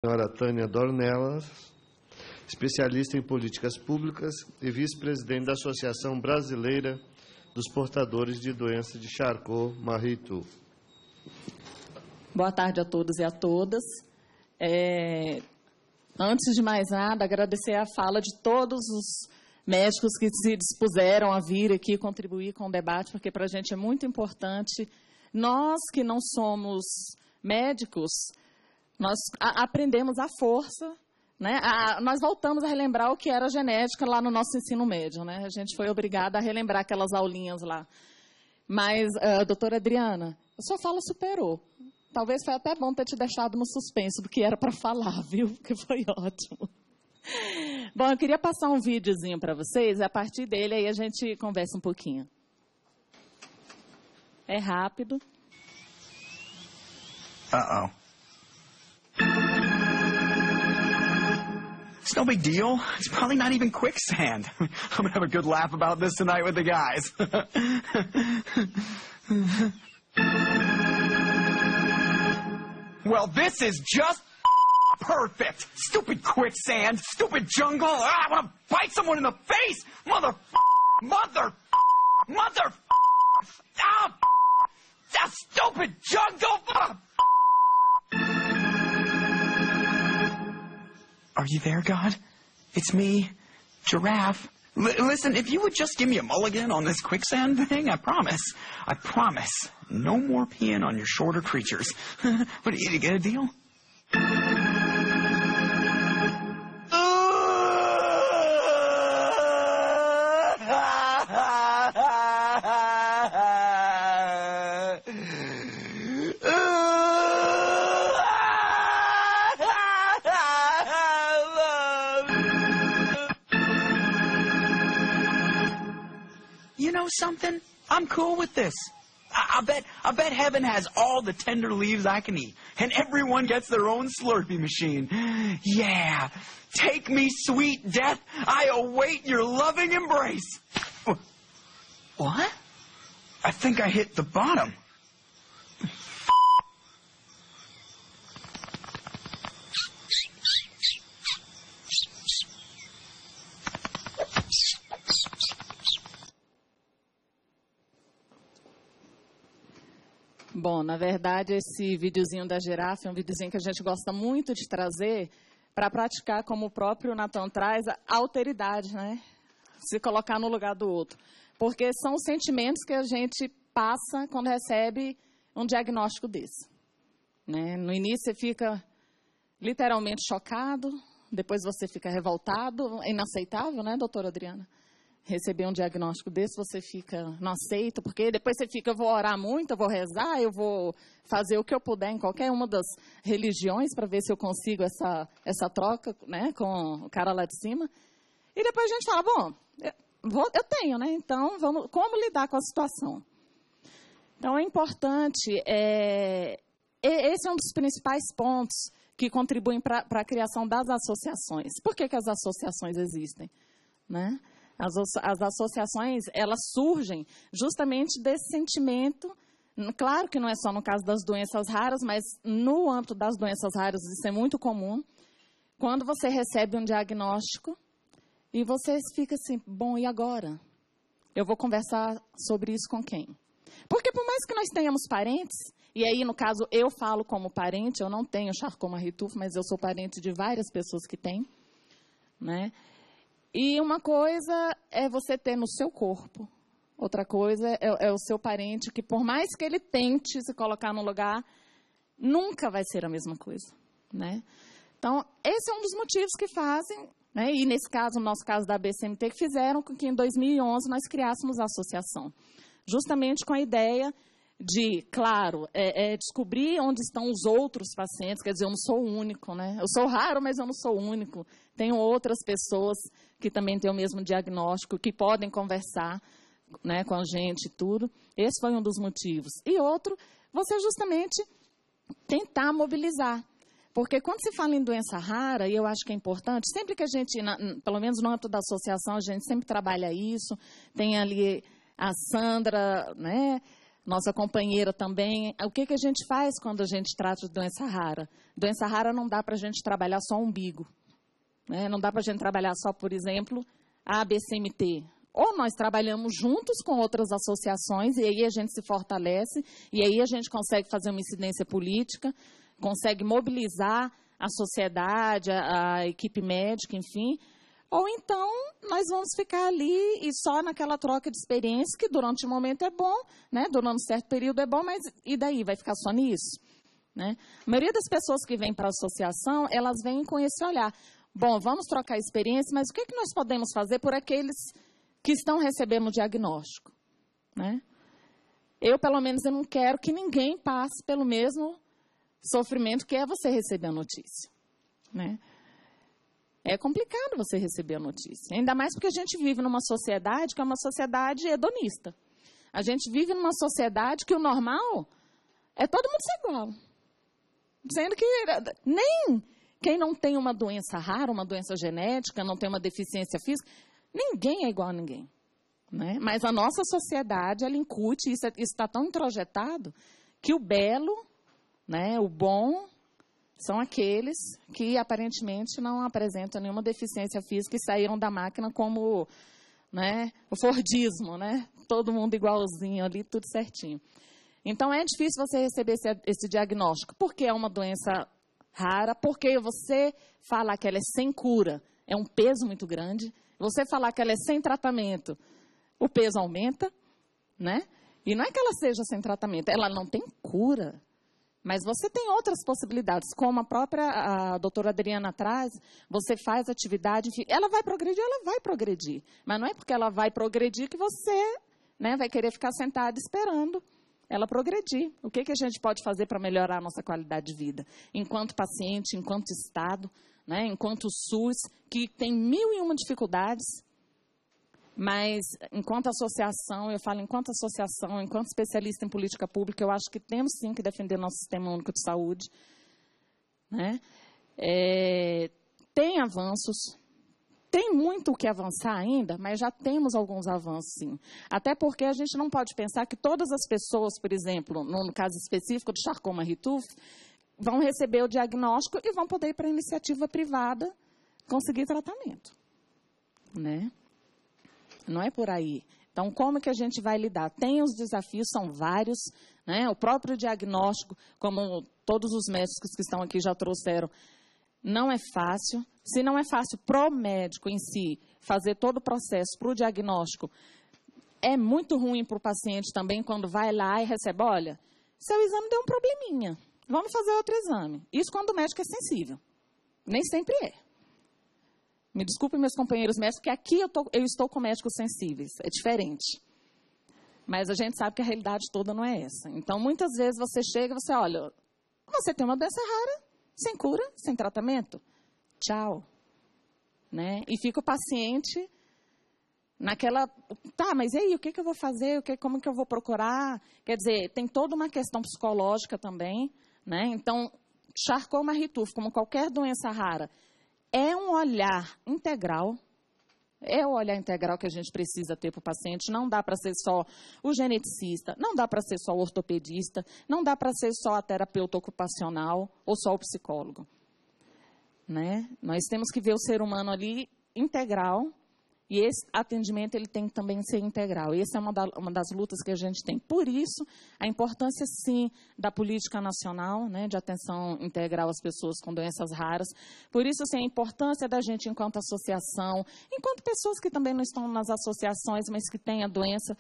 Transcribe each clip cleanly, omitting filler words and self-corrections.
Senhora Tânia Dornelas, especialista em políticas públicas e vice-presidente da Associação Brasileira dos Portadores de Doença de Charcot-Marie-Tooth. Boa tarde a todos e a todas. Antes de mais nada, agradecer a fala de todos os médicos que se dispuseram a vir aqui contribuir com o debate, porque para a gente é muito importante. Nós que não somos médicos, nós aprendemos à força, né? Nós voltamos a relembrar o que era genética lá no nosso ensino médio, né? A gente foi obrigada a relembrar aquelas aulinhas lá. Mas, doutora Adriana, a sua fala superou. Talvez foi até bom ter te deixado no suspenso do que era para falar, viu? Porque foi ótimo. Bom, eu queria passar um videozinho para vocês, a partir dele aí a gente conversa um pouquinho. É rápido. Uh-oh. It's no big deal. It's probably not even quicksand. I'm gonna have a good laugh about this tonight with the guys. Well, this is just perfect. Stupid quicksand, stupid jungle. I want to bite someone in the face. Mother. That stupid jungle. Are you there, God? It's me, Giraffe. Listen, if you would just give me a mulligan on this quicksand thing, I promise, no more peeing on your shorter creatures. What, you get a deal? You know something? I'm cool with this. I bet heaven has all the tender leaves I can eat, and everyone gets their own Slurpee machine. Yeah, take me, sweet death. I await your loving embrace. What? I think I hit the bottom. Bom, na verdade, esse videozinho da girafa é um videozinho que a gente gosta muito de trazer para praticar, como o próprio Nathan traz, a alteridade, né? Se colocar no lugar do outro. Porque são os sentimentos que a gente passa quando recebe um diagnóstico desse, né? No início você fica literalmente chocado, depois você fica revoltado, é inaceitável, né, doutora Adriana? Receber um diagnóstico desse, você fica, não aceita, porque depois você fica, eu vou orar muito, eu vou rezar, eu vou fazer o que eu puder em qualquer uma das religiões para ver se eu consigo essa troca, né, com o cara lá de cima. E depois a gente fala, bom, eu tenho, né, então como lidar com a situação? Então é importante, esse é um dos principais pontos que contribuem para a criação das associações. Por que as associações existem, né? As associações, elas surgem justamente desse sentimento, claro que não é só no caso das doenças raras, mas no âmbito das doenças raras isso é muito comum, quando você recebe um diagnóstico e você fica assim, bom, e agora? Eu vou conversar sobre isso com quem? Porque por mais que nós tenhamos parentes, e aí no caso eu falo como parente, eu não tenho Charcot-Marie-Tooth, mas eu sou parente de várias pessoas que têm, né? E uma coisa é você ter no seu corpo, outra coisa é o seu parente, que por mais que ele tente se colocar no lugar, nunca vai ser a mesma coisa, né? Então, esse é um dos motivos que fazem, né? E nesse caso, no nosso caso da BCMT, que fizeram com que em 2011 nós criássemos a associação. Justamente com a ideia de, claro, descobrir onde estão os outros pacientes, quer dizer, eu não sou o único, né? Eu sou raro, mas eu não sou o único. Tenho outras pessoas que também têm o mesmo diagnóstico, que podem conversar, né, com a gente e tudo. Esse foi um dos motivos. E outro, você justamente tentar mobilizar. Porque quando se fala em doença rara, e eu acho que é importante, sempre que a gente, pelo menos no âmbito da associação, a gente sempre trabalha isso, tem ali a Sandra, né, nossa companheira também. O que a gente faz quando a gente trata de doença rara? Doença rara não dá para a gente trabalhar só o umbigo. Né? Não dá para a gente trabalhar só, por exemplo, a ABCMT. Ou nós trabalhamos juntos com outras associações, e aí a gente se fortalece, e aí a gente consegue fazer uma incidência política, consegue mobilizar a sociedade, a equipe médica, enfim. Ou então nós vamos ficar ali e só naquela troca de experiência, que durante o momento é bom, né? Durante um certo período é bom, mas e daí? Vai ficar só nisso? Né? A maioria das pessoas que vêm para a associação, elas vêm com esse olhar. Bom, vamos trocar experiência, mas o que nós podemos fazer por aqueles que estão recebendo o diagnóstico? Né? Eu, pelo menos, eu não quero que ninguém passe pelo mesmo sofrimento que é você receber a notícia. Né? É complicado você receber a notícia. Ainda mais porque a gente vive numa sociedade que é uma sociedade hedonista. A gente vive numa sociedade que o normal é todo mundo ser igual. Sendo que nem quem não tem uma doença rara, uma doença genética, não tem uma deficiência física, ninguém é igual a ninguém. Né? Mas a nossa sociedade, ela incute, isso está tão introjetado, que o belo, né, o bom, são aqueles que aparentemente não apresentam nenhuma deficiência física e saíram da máquina como, né, o Fordismo, né? Todo mundo igualzinho ali, tudo certinho. Então, é difícil você receber esse diagnóstico, porque é uma doença rara, porque você falar que ela é sem cura é um peso muito grande, você falar que ela é sem tratamento, o peso aumenta, né? E não é que ela seja sem tratamento, ela não tem cura. Mas você tem outras possibilidades, como a doutora Adriana traz, você faz atividade, enfim, ela vai progredir. Mas não é porque ela vai progredir que você, né, vai querer ficar sentado esperando ela progredir. O que a gente pode fazer para melhorar a nossa qualidade de vida? Enquanto paciente, enquanto Estado, né, enquanto SUS, que tem 1001 dificuldades, mas enquanto associação, eu falo enquanto associação, enquanto especialista em política pública, eu acho que temos sim que defender nosso sistema único de saúde. Né? Tem avanços, tem muito o que avançar ainda, mas já temos alguns avanços, sim. Até porque a gente não pode pensar que todas as pessoas, por exemplo, no caso específico do Charcot-Marie-Tooth, vão receber o diagnóstico e vão poder ir para a iniciativa privada conseguir tratamento. Né? Não é por aí. Então, como que a gente vai lidar? Tem os desafios, são vários. Né? O próprio diagnóstico, como todos os médicos que estão aqui já trouxeram, não é fácil. Se não é fácil para o médico em si fazer todo o processo para o diagnóstico, é muito ruim para o paciente também quando vai lá e recebe, olha, seu exame deu um probleminha, vamos fazer outro exame. Isso quando o médico é sensível. Nem sempre é. Me desculpem, meus companheiros médicos, porque aqui eu estou com médicos sensíveis. É diferente. Mas a gente sabe que a realidade toda não é essa. Então, muitas vezes você chega e você olha, você tem uma doença rara, sem cura, sem tratamento. Tchau. Né? E fica o paciente naquela, tá, mas e aí, o que eu vou fazer? Como que eu vou procurar? Quer dizer, tem toda uma questão psicológica também. Né? Então, Charcot-Marie-Tooth, como qualquer doença rara, é um olhar integral, é o olhar integral que a gente precisa ter para o paciente. Não dá para ser só o geneticista, não dá para ser só o ortopedista, não dá para ser só a terapeuta ocupacional ou só o psicólogo. Né? Nós temos que ver o ser humano ali integral e esse atendimento ele tem que também ser integral. Essa é uma das lutas que a gente tem. Por isso, a importância, sim, da política nacional, né, de atenção integral às pessoas com doenças raras. Por isso, sim, a importância da gente, enquanto associação, enquanto pessoas que também não estão nas associações, mas que têm a doença,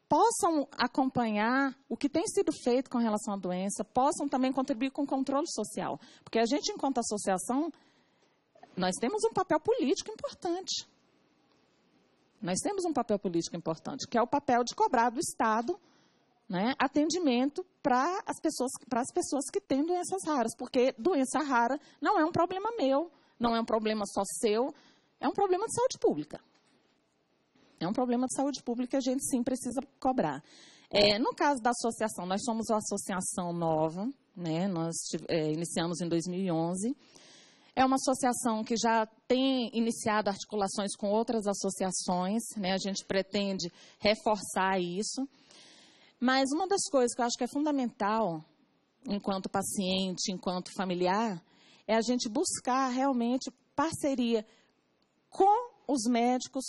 possam acompanhar o que tem sido feito com relação à doença, possam também contribuir com o controle social. Porque a gente, enquanto associação, nós temos um papel político importante. Nós temos um papel político importante, que é o papel de cobrar do Estado, né, atendimento para as pessoas que têm doenças raras. Porque doença rara não é um problema meu, não é um problema só seu, é um problema de saúde pública. É um problema de saúde pública que a gente, sim, precisa cobrar. No caso da associação, nós somos uma associação nova, né, nós iniciamos em 2011. É uma associação que já tem iniciado articulações com outras associações, né? A gente pretende reforçar isso. Mas uma das coisas que eu acho que é fundamental, enquanto paciente, enquanto familiar, é a gente buscar realmente parceria com os médicos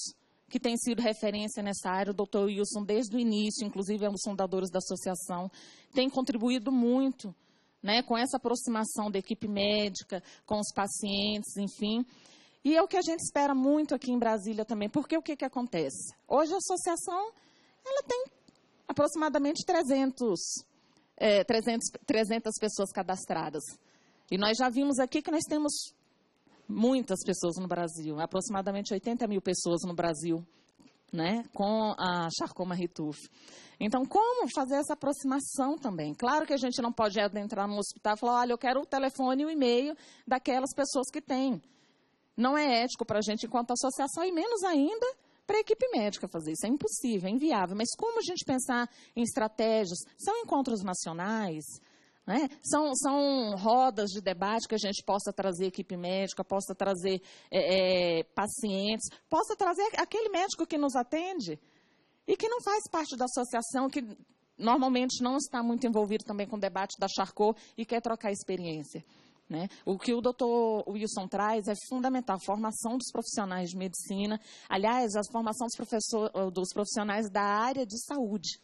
que têm sido referência nessa área. O doutor Wilson, desde o início, inclusive é um dos fundadores da associação, tem contribuído muito, né, com essa aproximação da equipe médica, com os pacientes, enfim. E é o que a gente espera muito aqui em Brasília também, porque o que acontece? Hoje a associação ela tem aproximadamente 300 pessoas cadastradas. E nós já vimos aqui que nós temos muitas pessoas no Brasil, aproximadamente 80 mil pessoas no Brasil, né, com a Charcot-Marie-Tooth. Então, como fazer essa aproximação também? Claro que a gente não pode adentrar no hospital e falar, olha, eu quero o telefone e o e-mail daquelas pessoas que têm. Não é ético para a gente, enquanto associação, e menos ainda para a equipe médica fazer isso. É impossível, é inviável. Mas como a gente pensar em estratégias? São encontros nacionais, né? São rodas de debate que a gente possa trazer equipe médica, possa trazer pacientes, possa trazer aquele médico que nos atende e que não faz parte da associação, que normalmente não está muito envolvido também com o debate da Charcot e quer trocar experiência. Né? O que o doutor Wilson traz é fundamental, a formação dos profissionais de medicina, aliás, a formação dos profissionais da área de saúde.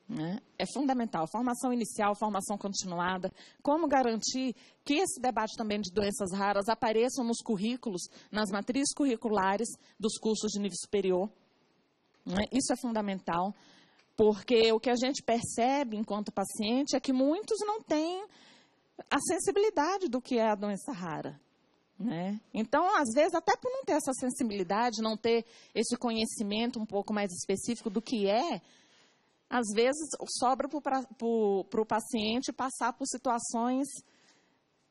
Né? É fundamental, formação inicial, formação continuada, como garantir que esse debate também de doenças raras apareçam nos currículos, nas matrizes curriculares dos cursos de nível superior. Né? Isso é fundamental, porque o que a gente percebe enquanto paciente é que muitos não têm a sensibilidade do que é a doença rara. Né? Então, às vezes, até por não ter essa sensibilidade, não ter esse conhecimento um pouco mais específico do que é, às vezes sobra para o paciente passar por situações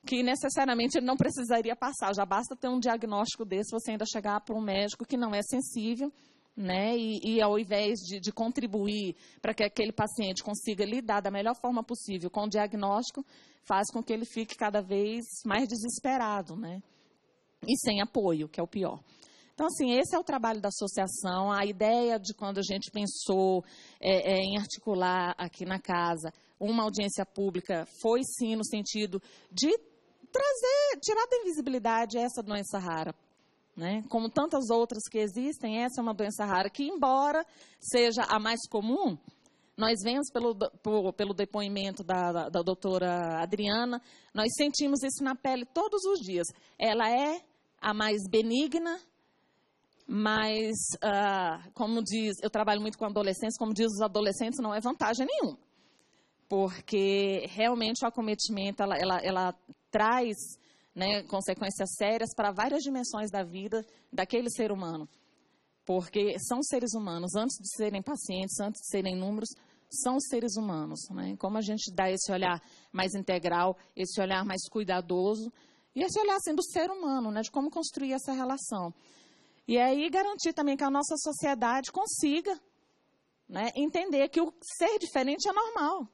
que necessariamente ele não precisaria passar. Já basta ter um diagnóstico desse, você ainda chegar para um médico que não é sensível, né? E ao invés de contribuir para que aquele paciente consiga lidar da melhor forma possível com o diagnóstico, faz com que ele fique cada vez mais desesperado, né? E sem apoio, que é o pior. Então, assim, esse é o trabalho da associação. A ideia de quando a gente pensou em articular aqui na casa uma audiência pública foi, sim, no sentido de tirar da invisibilidade essa doença rara. Né? Como tantas outras que existem, essa é uma doença rara que, embora seja a mais comum, nós vemos pelo depoimento da doutora Adriana, nós sentimos isso na pele todos os dias. Ela é a mais benigna, mas, como diz, eu trabalho muito com adolescentes, como diz os adolescentes, não é vantagem nenhuma. Porque realmente o acometimento, ela traz, né, consequências sérias para várias dimensões da vida daquele ser humano. Porque são seres humanos, antes de serem pacientes, antes de serem números, são seres humanos. Né? Como a gente dá esse olhar mais integral, esse olhar mais cuidadoso, e esse olhar assim, do ser humano, né, de como construir essa relação. E aí garantir também que a nossa sociedade consiga, né, entender que o ser diferente é normal.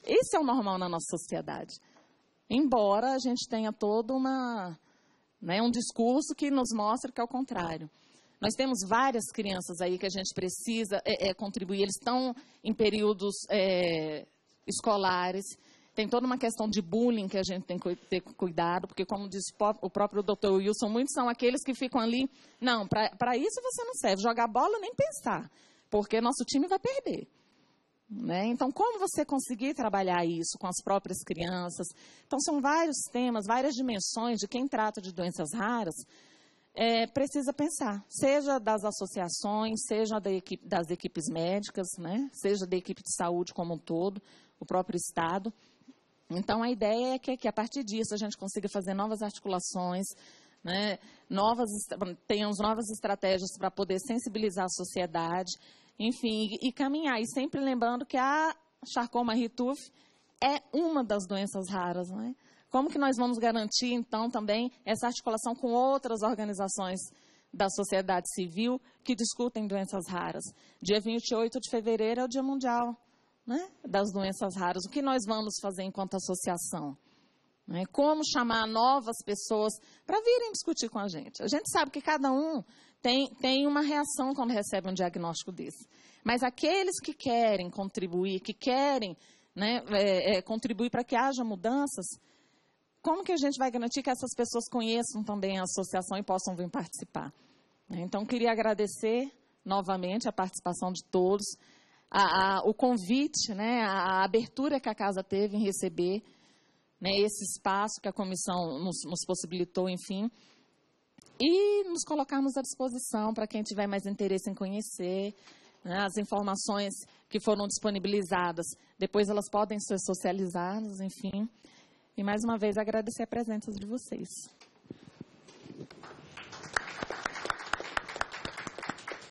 Esse é o normal na nossa sociedade. Embora a gente tenha todo um discurso que nos mostra que é o contrário. Nós temos várias crianças aí que a gente precisa contribuir. Eles estão em períodos escolares. Tem toda uma questão de bullying que a gente tem que ter cuidado, porque, como disse o próprio Dr. Wilson, muitos são aqueles que ficam ali, não, para isso você não serve, jogar bola nem pensar, porque nosso time vai perder. Né? Então, como você conseguir trabalhar isso com as próprias crianças? Então, são vários temas, várias dimensões de quem trata de doenças raras, precisa pensar, seja das associações, seja das equipes médicas, né? Seja da equipe de saúde como um todo, o próprio Estado. Então, a ideia é que a partir disso a gente consiga fazer novas articulações, né, tenhamos novas estratégias para poder sensibilizar a sociedade, enfim, e caminhar. E sempre lembrando que a Charcot-Marie-Tooth é uma das doenças raras. Né? Como que nós vamos garantir, então, também essa articulação com outras organizações da sociedade civil que discutem doenças raras? Dia 28 de fevereiro é o Dia Mundial, né, das doenças raras. O que nós vamos fazer enquanto associação? Né? Como chamar novas pessoas para virem discutir com a gente? A gente sabe que cada um tem uma reação quando recebe um diagnóstico desse. Mas aqueles que querem contribuir, que querem, né, contribuir para que haja mudanças, como que a gente vai garantir que essas pessoas conheçam também a associação e possam vir participar? Então, queria agradecer novamente a participação de todos, o convite, né, a abertura que a casa teve em receber, né, esse espaço que a comissão nos possibilitou, enfim, e nos colocarmos à disposição para quem tiver mais interesse em conhecer, né, as informações que foram disponibilizadas. Depois elas podem ser socializadas, enfim. E, mais uma vez, agradecer a presença de vocês.